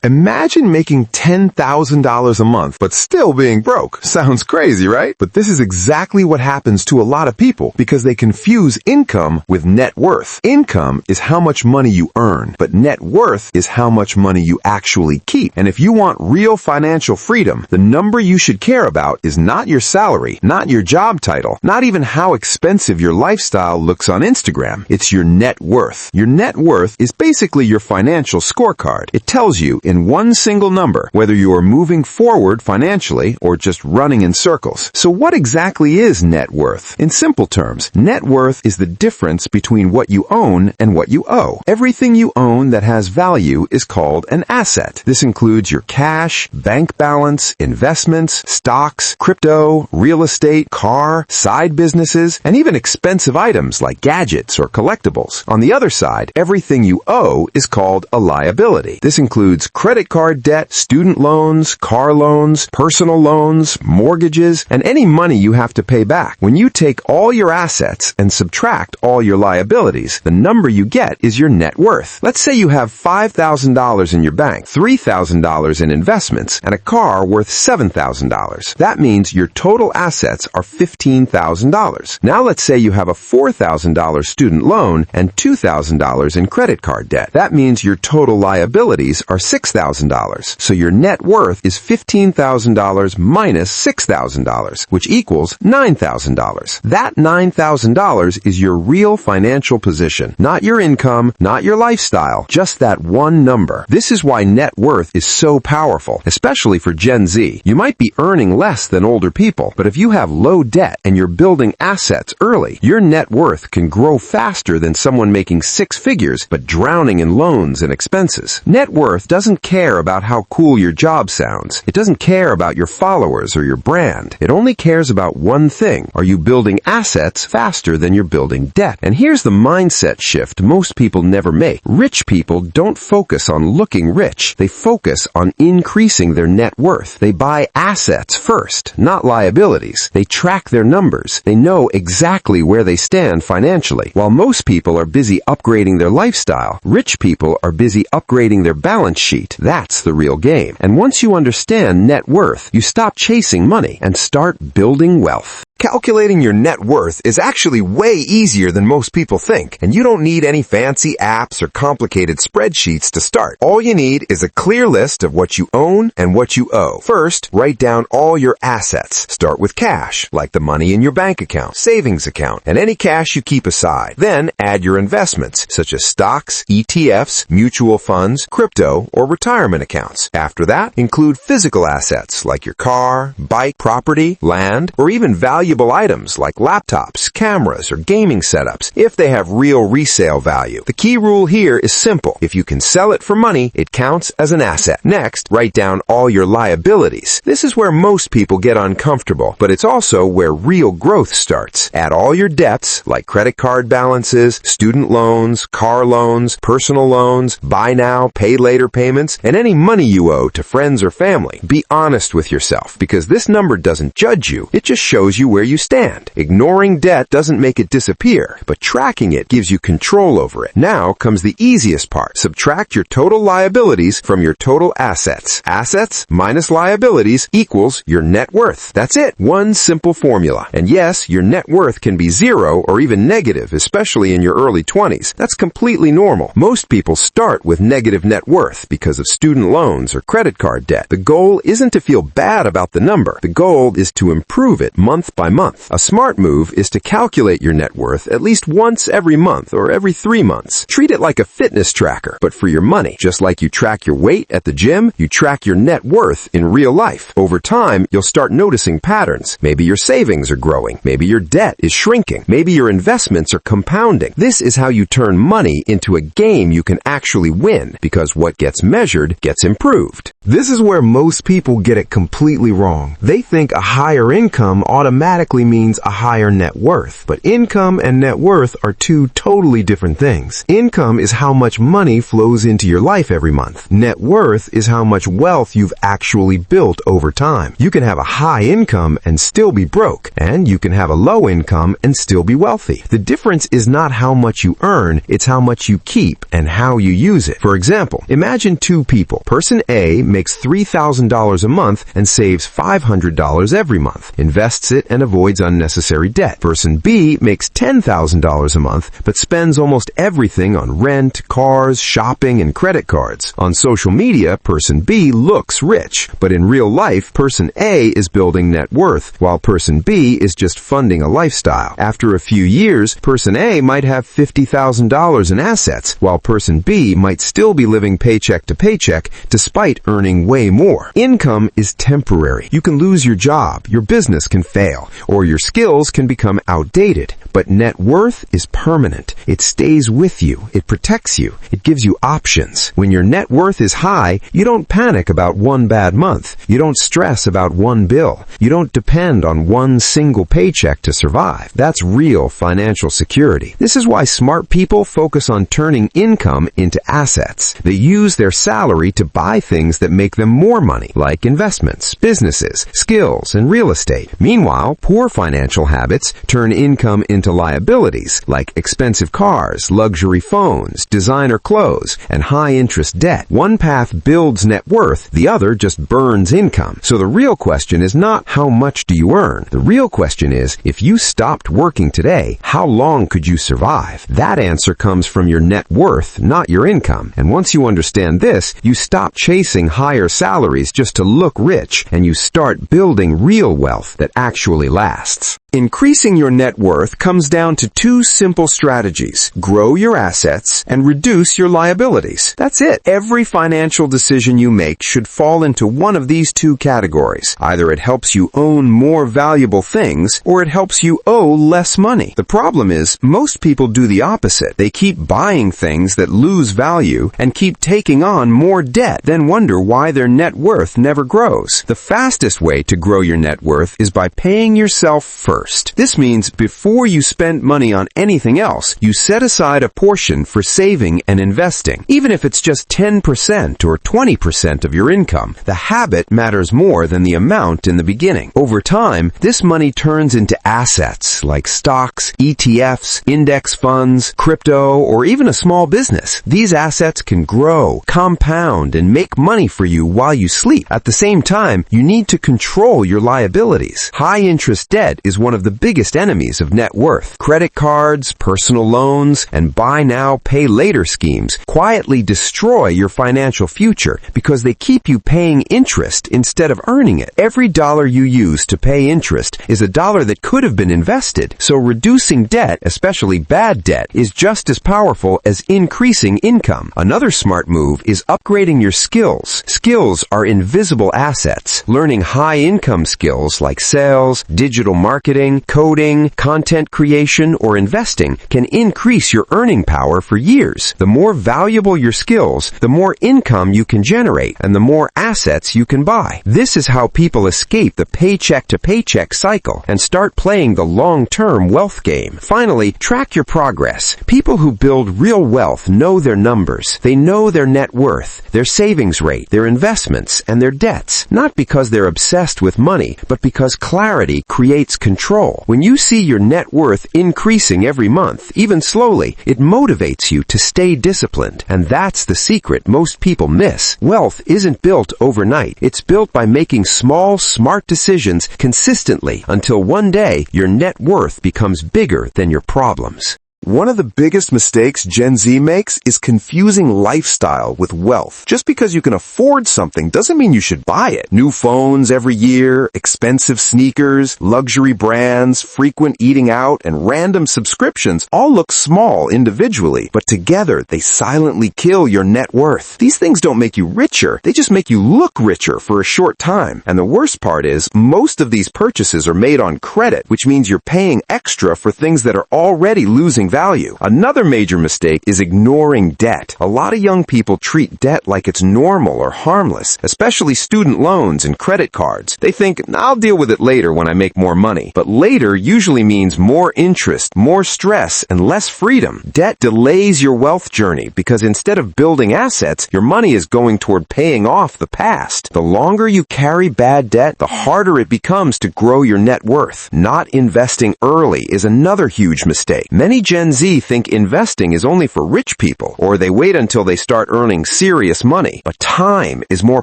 Imagine making $10,000 a month, but still being broke. Sounds crazy, right? But this is exactly what happens to a lot of people because they confuse income with net worth. Income is how much money you earn, but net worth is how much money you actually keep. And if you want real financial freedom, the number you should care about is not your salary, not your job title, not even how expensive your lifestyle looks on Instagram. It's your net worth. Your net worth is basically your financial scorecard. It tells you in one single number whether you are moving forward financially or just running in circles. So what exactly is net worth? In simple terms, net worth is the difference between what you own and what you owe. Everything you own that has value is called an asset. This includes your cash, bank balance, investments, stocks, crypto, real estate, car, side businesses, and even expensive items like gadgets or collectibles. On the other side, everything you owe is called a liability. This includes credit card debt, student loans, car loans, personal loans, mortgages, and any money you have to pay back. When you take all your assets and subtract all your liabilities, the number you get is your net worth. Let's say you have $5,000 in your bank, $3,000 in investments, and a car worth $7,000. That means your total assets are $15,000. Now let's say you have a $4,000 student loan and $2,000 in credit card debt. That means your total liabilities are $6,000. So your net worth is $15,000 minus $6,000, which equals $9,000. That $9,000 is your real financial position, not your income, not your lifestyle, just that one number. This is why net worth is so powerful, especially for Gen Z. You might be earning less than older people, but if you have low debt and you're building assets early, your net worth can grow faster than someone making six figures but drowning in loans and expenses. Net worth doesn't care about how cool your job sounds. It doesn't care about your followers or your brand. It only cares about one thing. Are you building assets faster than you're building debt? And here's the mindset shift most people never make. Rich people don't focus on looking rich. They focus on increasing their net worth. They buy assets first, not liabilities. They track their numbers. They know exactly where they stand financially. While most people are busy upgrading their lifestyle, rich people are busy upgrading their balance sheet. That's the real game. And once you understand net worth, you stop chasing money and start building wealth. Calculating your net worth is actually way easier than most people think, and you don't need any fancy apps or complicated spreadsheets to start. All you need is a clear list of what you own and what you owe. First, write down all your assets. Start with cash, like the money in your bank account, savings account, and any cash you keep aside. Then add your investments, such as stocks, ETFs, mutual funds, crypto, or retirement accounts. After that, include physical assets like your car, bike, property, land, or even valuable items like laptops, cameras, or gaming setups if they have real resale value. The key rule here is simple. If you can sell it for money, it counts as an asset. Next, write down all your liabilities. This is where most people get uncomfortable, but it's also where real growth starts. Add all your debts like credit card balances, student loans, car loans, personal loans, buy now, pay later payments, and any money you owe to friends or family. Be honest with yourself because this number doesn't judge you. It just shows you where you stand. Ignoring debt doesn't make it disappear, but tracking it gives you control over it. Now comes the easiest part. Subtract your total liabilities from your total assets. Assets minus liabilities equals your net worth. That's it. One simple formula. And yes, your net worth can be zero or even negative, especially in your early 20s. That's completely normal. Most people start with negative net worth because of student loans or credit card debt. The goal isn't to feel bad about the number. The goal is to improve it month by month. A smart move is to calculate your net worth at least once every month or every 3 months. Treat it like a fitness tracker, but for your money. Just like you track your weight at the gym, you track your net worth in real life. Over time, you'll start noticing patterns. Maybe your savings are growing. Maybe your debt is shrinking. Maybe your investments are compounding. This is how you turn money into a game you can actually win, because what gets measured gets improved. This is where most people get it completely wrong. They think a higher income automatically automatically means a higher net worth. But income and net worth are two totally different things. Income is how much money flows into your life every month. Net worth is how much wealth you've actually built over time. You can have a high income and still be broke, and you can have a low income and still be wealthy. The difference is not how much you earn, it's how much you keep and how you use it. For example, imagine two people. Person A makes $3,000 a month and saves $500 every month, invests it and avoids unnecessary debt. Person B makes $10,000 a month but spends almost everything on rent, cars, shopping, and credit cards. On social media, person B looks rich, but in real life, person A is building net worth, while person B is just funding a lifestyle. After a few years, person A might have $50,000 in assets, while person B might still be living paycheck to paycheck despite earning way more. Income is temporary. You can lose your job, your business can fail, or your skills can become outdated. But net worth is permanent. It stays with you. It protects you. It gives you options. When your net worth is high, you don't panic about one bad month. You don't stress about one bill. You don't depend on one single paycheck to survive. That's real financial security. This is why smart people focus on turning income into assets. They use their salary to buy things that make them more money, like investments, businesses, skills, and real estate. Meanwhile, poor financial habits turn income into liabilities, like expensive cars, luxury phones, designer clothes, and high-interest debt. One path builds net worth, the other just burns income. So the real question is not how much do you earn? The real question is, if you stopped working today, how long could you survive? That answer comes from your net worth, not your income. And once you understand this, you stop chasing higher salaries just to look rich, and you start building real wealth that actually lasts. Increasing your net worth comes down to two simple strategies: grow your assets and reduce your liabilities. That's it. Every financial decision you make should fall into one of these two categories. Either it helps you own more valuable things, or it helps you owe less money. The problem is, most people do the opposite. They keep buying things that lose value and keep taking on more debt, then wonder why their net worth never grows. The fastest way to grow your net worth is by paying yourself first. This means before you spend money on anything else, you set aside a portion for saving and investing. Even if it's just 10% or 20% of your income, the habit matters more than the amount in the beginning. Over time, this money turns into assets like stocks, ETFs, index funds, crypto, or even a small business. These assets can grow, compound, and make money for you while you sleep. At the same time, you need to control your liabilities. High-interest debt is one of the biggest enemies of net worth. Credit cards, personal loans, and buy now, pay later schemes quietly destroy your financial future because they keep you paying interest instead of earning it. Every dollar you use to pay interest is a dollar that could have been invested, so reducing debt, especially bad debt, is just as powerful as increasing income. Another smart move is upgrading your skills. Skills are invisible assets. Learning high-income skills like sales, digital marketing, coding, content creation, or investing can increase your earning power for years. The more valuable your skills, the more income you can generate, and the more assets you can buy. This is how people escape the paycheck-to-paycheck cycle and start playing the long-term wealth game. Finally, track your progress. People who build real wealth know their numbers. They know their net worth, their savings rate, their investments, and their debts. Not because they're obsessed with money, but because clarity creates control. When you see your net worth increasing every month, even slowly, it motivates you to stay disciplined. And that's the secret most people miss. Wealth isn't built overnight. It's built by making small, smart decisions consistently until one day your net worth becomes bigger than your problems. One of the biggest mistakes Gen Z makes is confusing lifestyle with wealth. Just because you can afford something doesn't mean you should buy it. New phones every year, expensive sneakers, luxury brands, frequent eating out, and random subscriptions all look small individually, but together they silently kill your net worth. These things don't make you richer, they just make you look richer for a short time. And the worst part is, most of these purchases are made on credit, which means you're paying extra for things that are already losing value. Another major mistake is ignoring debt. A lot of young people treat debt like it's normal or harmless, especially student loans and credit cards. They think, I'll deal with it later when I make more money. But later usually means more interest, more stress, and less freedom. Debt delays your wealth journey because instead of building assets, your money is going toward paying off the past. The longer you carry bad debt, the harder it becomes to grow your net worth. Not investing early is another huge mistake. Many Gen Z think investing is only for rich people, or they wait until they start earning serious money. But time is more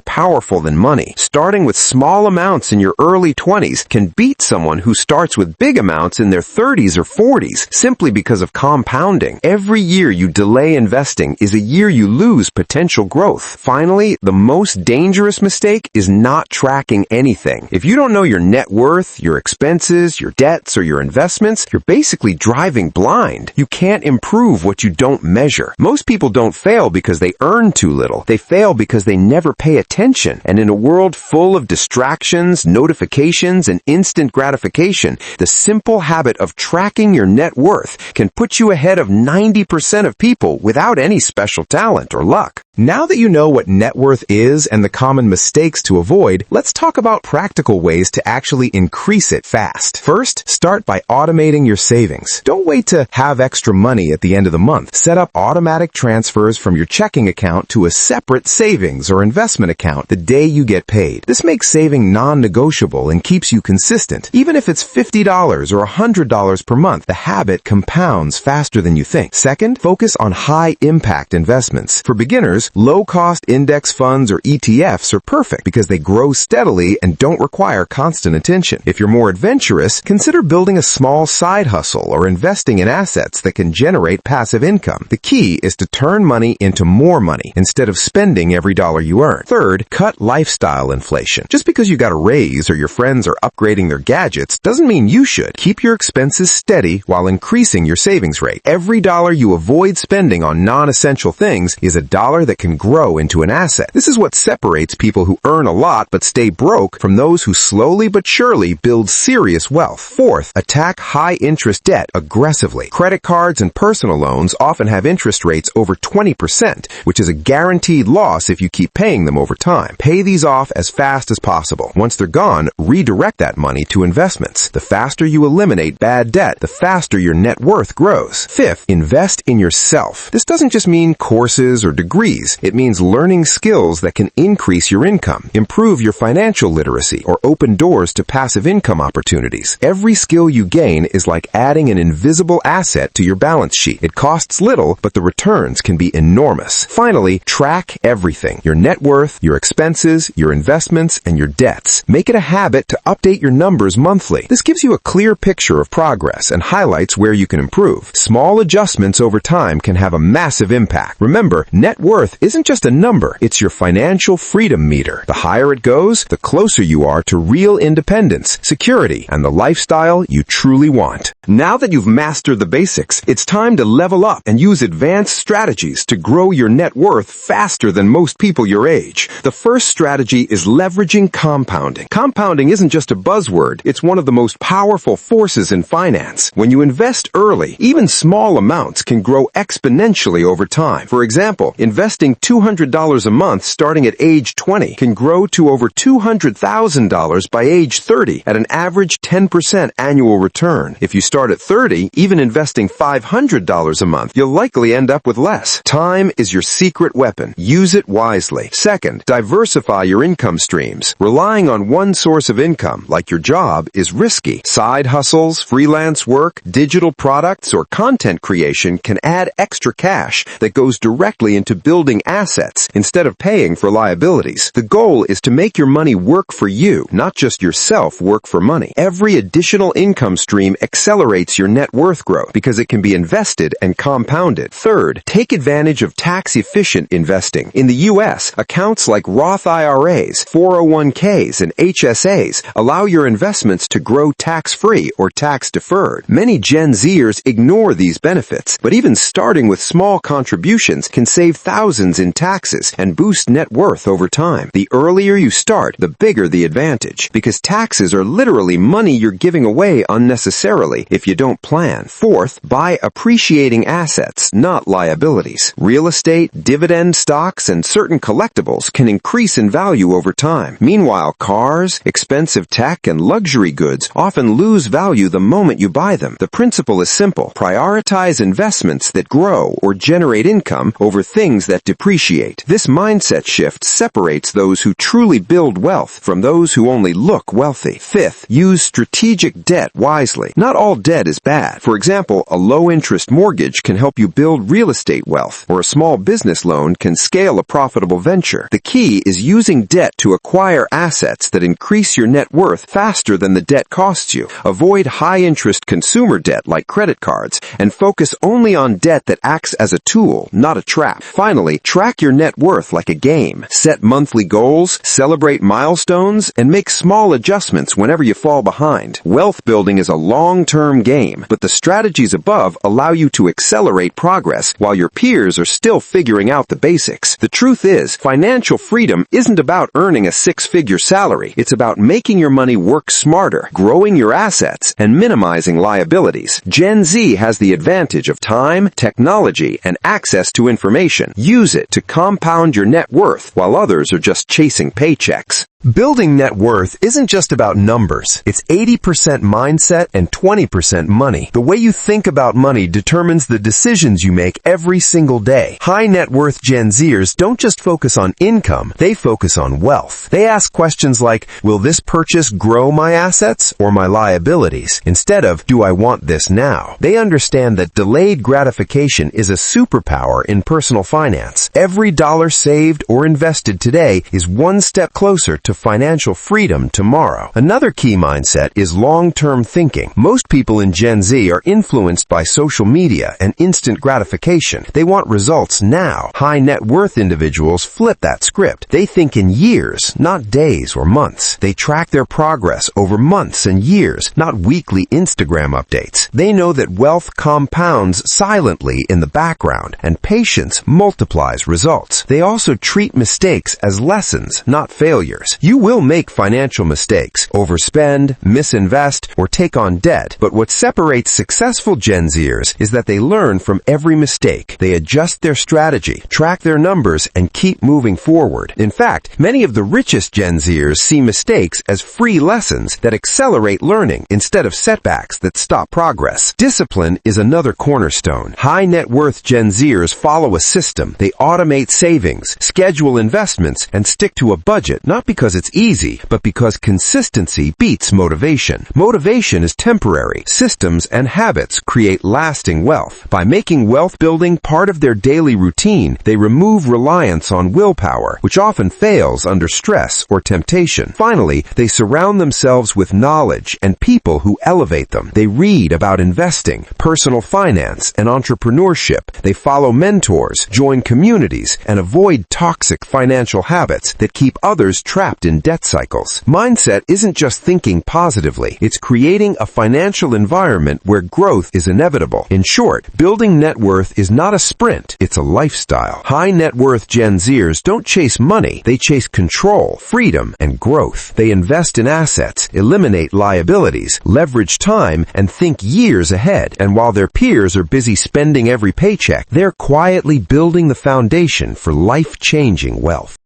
powerful than money. Starting with small amounts in your early 20s can beat someone who starts with big amounts in their 30s or 40s simply because of compounding. Every year you delay investing is a year you lose potential growth. Finally, the most dangerous mistake is not tracking anything. If you don't know your net worth, your expenses, your debts, or your investments, you're basically driving blind. You can't improve what you don't measure. Most people don't fail because they earn too little. They fail because they never pay attention. And in a world full of distractions, notifications, and instant gratification, the simple habit of tracking your net worth can put you ahead of 90% of people without any special talent or luck. Now that you know what net worth is and the common mistakes to avoid, let's talk about practical ways to actually increase it fast. First, start by automating your savings. Don't wait to have extra money at the end of the month. Set up automatic transfers from your checking account to a separate savings or investment account the day you get paid. This makes saving non-negotiable and keeps you consistent. Even if it's $50 or $100 per month, the habit compounds faster than you think. Second, focus on high-impact investments. For beginners, low-cost index funds or ETFs are perfect because they grow steadily and don't require constant attention. If you're more adventurous, consider building a small side hustle or investing in assets that can generate passive income. The key is to turn money into more money instead of spending every dollar you earn. Third, cut lifestyle inflation. Just because you got a raise or your friends are upgrading their gadgets doesn't mean you should. Keep your expenses steady while increasing your savings rate. Every dollar you avoid spending on non-essential things is a dollar that can grow into an asset. This is what separates people who earn a lot but stay broke from those who slowly but surely build serious wealth. Fourth, attack high-interest debt aggressively. Credit cards and personal loans often have interest rates over 20%, which is a guaranteed loss if you keep paying them over time. Pay these off as fast as possible. Once they're gone, redirect that money to investments. The faster you eliminate bad debt, the faster your net worth grows. Fifth, invest in yourself. This doesn't just mean courses or degrees. It means learning skills that can increase your income, improve your financial literacy, or open doors to passive income opportunities. Every skill you gain is like adding an invisible asset to your balance sheet. It costs little, but the returns can be enormous. Finally, track everything. Your net worth, your expenses, your investments, and your debts. Make it a habit to update your numbers monthly. This gives you a clear picture of progress and highlights where you can improve. Small adjustments over time can have a massive impact. Remember, net worth isn't just a number, it's your financial freedom meter. The higher it goes, the closer you are to real independence, security, and the lifestyle you truly want. Now that you've mastered the basics, it's time to level up and use advanced strategies to grow your net worth faster than most people your age. The first strategy is leveraging compounding. Compounding isn't just a buzzword, it's one of the most powerful forces in finance. When you invest early, even small amounts can grow exponentially over time. For example, investing $200 a month starting at age 20 can grow to over $200,000 by age 30 at an average 10% annual return. If you start at 30, even investing $500 a month, you'll likely end up with less. Time is your secret weapon. Use it wisely. Second, diversify your income streams. Relying on one source of income, like your job, is risky. Side hustles, freelance work, digital products, or content creation can add extra cash that goes directly into building assets instead of paying for liabilities. The goal is to make your money work for you, not just yourself work for money. Every additional income stream accelerates your net worth growth because it can be invested and compounded. Third, take advantage of tax-efficient investing. In the U.S., accounts like Roth IRAs, 401ks, and HSAs allow your investments to grow tax-free or tax-deferred. Many Gen Zers ignore these benefits, but even starting with small contributions can save thousands in taxes and boost net worth over time. The earlier you start, the bigger the advantage, because taxes are literally money you're giving away unnecessarily if you don't plan. Fourth, wealth. Buy appreciating assets, not liabilities. Real estate, dividend stocks, and certain collectibles can increase in value over time. Meanwhile, cars, expensive tech, and luxury goods often lose value the moment you buy them. The principle is simple. Prioritize investments that grow or generate income over things that depreciate. This mindset shift separates those who truly build wealth from those who only look wealthy. Fifth, use strategic debt wisely. Not all debt is bad. For example, a low-interest mortgage can help you build real estate wealth, or a small business loan can scale a profitable venture. The key is using debt to acquire assets that increase your net worth faster than the debt costs you. Avoid high-interest consumer debt like credit cards, and focus only on debt that acts as a tool, not a trap. Finally, track your net worth like a game. Set monthly goals, celebrate milestones, and make small adjustments whenever you fall behind. Wealth building is a long-term game, but the strategies above allow you to accelerate progress while your peers are still figuring out the basics. The truth is, financial freedom isn't about earning a six-figure salary. It's about making your money work smarter, growing your assets, and minimizing liabilities. Gen Z has the advantage of time, technology, and access to information. Use it to compound your net worth while others are just chasing paychecks. Building net worth isn't just about numbers. It's 80% mindset and 20% money. The way you think about money determines the decisions you make every single day. High net worth Gen Zers don't just focus on income, they focus on wealth. They ask questions like, will this purchase grow my assets or my liabilities? Instead of, do I want this now? They understand that delayed gratification is a superpower in personal finance. Every dollar saved or invested today is one step closer to financial freedom tomorrow. Another key mindset is long-term thinking. Most people in Gen Z are influenced by social media and instant gratification. They want results now. High net worth individuals flip that script. They think in years, not days or months. They track their progress over months and years, not weekly Instagram updates. They know that wealth compounds silently in the background, and patience multiplies results. They also treat mistakes as lessons, not failures. You will make financial mistakes, overspend, misinvest, or take on debt, but what separates successful Gen Zers is that they learn from every mistake. They adjust their strategy, track their numbers, and keep moving forward. In fact, many of the richest Gen Zers see mistakes as free lessons that accelerate learning instead of setbacks that stop progress. Discipline is another cornerstone. High net worth Gen Zers follow a system. They automate savings, schedule investments, and stick to a budget, not because it's easy, but because consistency beats motivation. Motivation is temporary. Systems and habits create lasting wealth. By making wealth building part of their daily routine, they remove reliance on willpower, which often fails under stress or temptation. Finally, they surround themselves with knowledge and people who elevate them. They read about investing, personal finance, and entrepreneurship. They follow mentors, join communities, and avoid toxic financial habits that keep others trapped in debt cycles. Mindset isn't just thinking positively. It's creating a financial environment where growth is inevitable. In short, building net worth is not a sprint, it's a lifestyle. High net worth Gen Zers don't chase money, they chase control, freedom, and growth. They invest in assets, eliminate liabilities, leverage time, and think years ahead. And while their peers are busy spending every paycheck, they're quietly building the foundation for life-changing wealth.